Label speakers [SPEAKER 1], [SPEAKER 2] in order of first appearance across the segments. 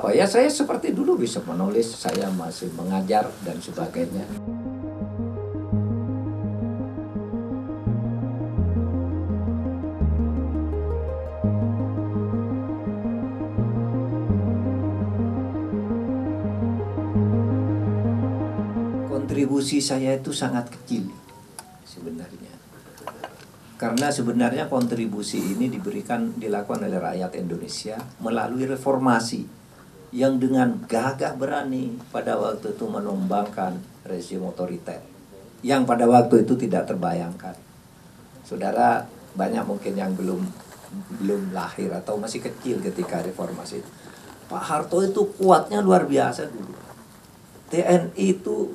[SPEAKER 1] Oh ya, saya seperti dulu bisa menulis, saya masih mengajar dan sebagainya. Kontribusi saya itu sangat kecil sebenarnya. Karena sebenarnya kontribusi ini dilakukan oleh rakyat Indonesia melalui reformasi yang dengan gagah berani pada waktu itu menumbangkan rezim otoriter yang pada waktu itu tidak terbayangkan. Saudara banyak mungkin yang belum lahir atau masih kecil ketika reformasi itu. Pak Harto itu kuatnya luar biasa dulu. TNI itu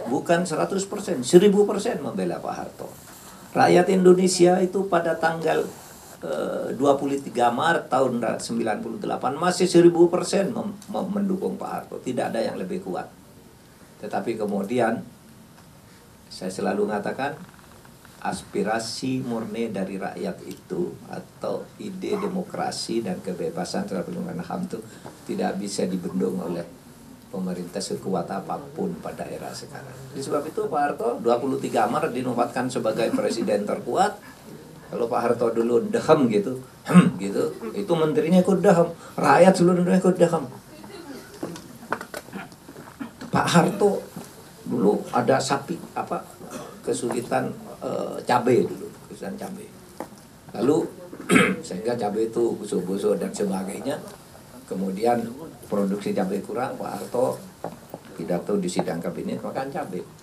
[SPEAKER 1] bukan 100%, 1000% membela Pak Harto. Rakyat Indonesia itu pada tanggal 23 Maret tahun 98 masih 1000% mendukung Pak Harto. Tidak ada yang lebih kuat. Tetapi kemudian saya selalu mengatakan aspirasi murni dari rakyat itu atau ide demokrasi dan kebebasan terhadap pelindungan HAM itu tidak bisa dibendung oleh pemerintah sekuat apapun pada era sekarang. Oleh sebab itu Pak Harto 23 Maret dinobatkan sebagai presiden terkuat. Kalau Pak Harto dulu dehem gitu, itu menterinya ikut dehem, rakyat seluruh Indonesia ikut dehem. Pak Harto dulu ada kesulitan cabai dulu, kesulitan cabai. Lalu sehingga cabai itu busuk-busuk dan sebagainya. Kemudian produksi cabai kurang, Pak Harto pidato di sidang kabinet makan cabai.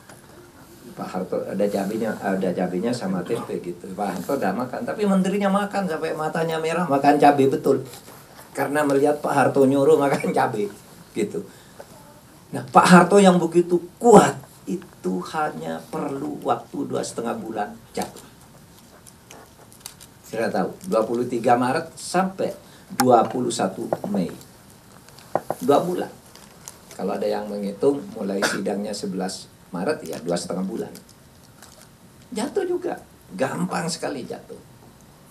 [SPEAKER 1] Pak Harto ada cabainya sama tempe gitu. Pak Harto udah makan, tapi menterinya makan sampai matanya merah, makan cabai betul. Karena melihat Pak Harto nyuruh makan cabai gitu. Nah, Pak Harto yang begitu kuat itu hanya perlu waktu 2,5 bulan jatuh. Saya tahu 23 Maret sampai 21 Mei 2 bulan. Kalau ada yang menghitung mulai sidangnya 11 Maret ya 2,5 bulan. Jatuh juga, gampang sekali jatuh.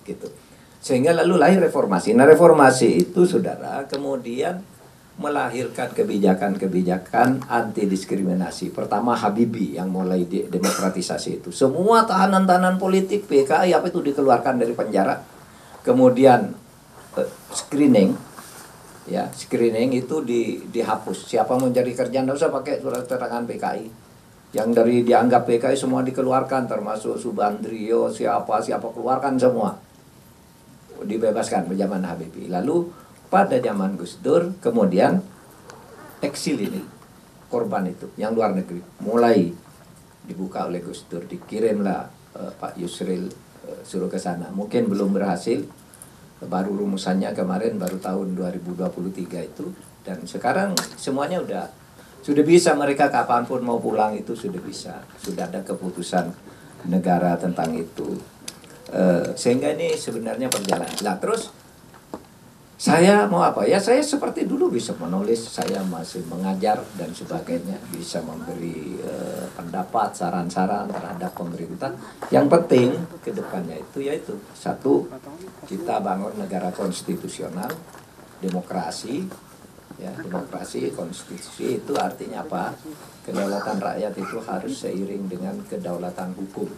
[SPEAKER 1] Gitu. Sehingga lalu lahir reformasi. Nah, reformasi itu saudara kemudian melahirkan kebijakan-kebijakan anti diskriminasi. Pertama Habibie yang mulai demokratisasi itu. Semua tahanan-tahanan politik PKI apa itu dikeluarkan dari penjara. Kemudian screening itu dihapus. Siapa mau cari kerjaan tidak usah pakai surat keterangan PKI. Yang dari dianggap PKI semua dikeluarkan, termasuk Subandrio, siapa keluarkan semua. Dibebaskan pada zaman Habibie. Lalu pada zaman Gus Dur kemudian eksil ini, korban itu yang luar negeri mulai dibuka oleh Gus Dur, dikirimlah Pak Yusril suruh ke sana. Mungkin belum berhasil. Baru rumusannya kemarin, baru tahun 2023 itu. Dan sekarang semuanya sudah bisa, mereka kapanpun mau pulang itu sudah bisa. Sudah ada keputusan negara tentang itu. Sehingga ini sebenarnya berjalan. Nah terus saya mau apa? Ya saya seperti dulu bisa menulis, saya masih mengajar dan sebagainya. Bisa memberi pendapat, saran-saran terhadap pemerintah. Yang penting ke depannya itu yaitu satu, kita bangun negara konstitusional, demokrasi. Ya, demokrasi, konstitusi itu artinya apa? Kedaulatan rakyat itu harus seiring dengan kedaulatan hukum.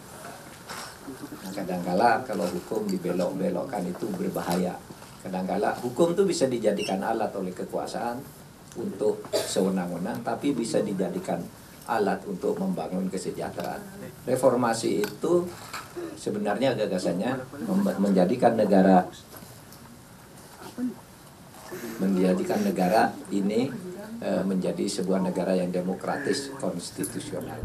[SPEAKER 1] Nah, kadangkala kalau hukum dibelok-belokkan itu berbahaya. Kadangkala hukum itu bisa dijadikan alat oleh kekuasaan untuk sewenang-wenang, tapi bisa dijadikan alat untuk membangun kesejahteraan. Reformasi itu sebenarnya gagasannya menjadikan negara ini menjadi sebuah negara yang demokratis, konstitusional.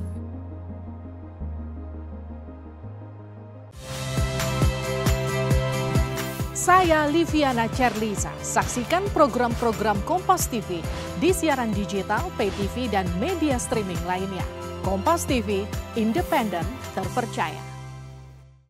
[SPEAKER 2] Saya Liviana Cerlisa. Saksikan program-program Kompas TV di siaran digital, pay TV, dan media streaming lainnya. Kompas TV, independen, terpercaya.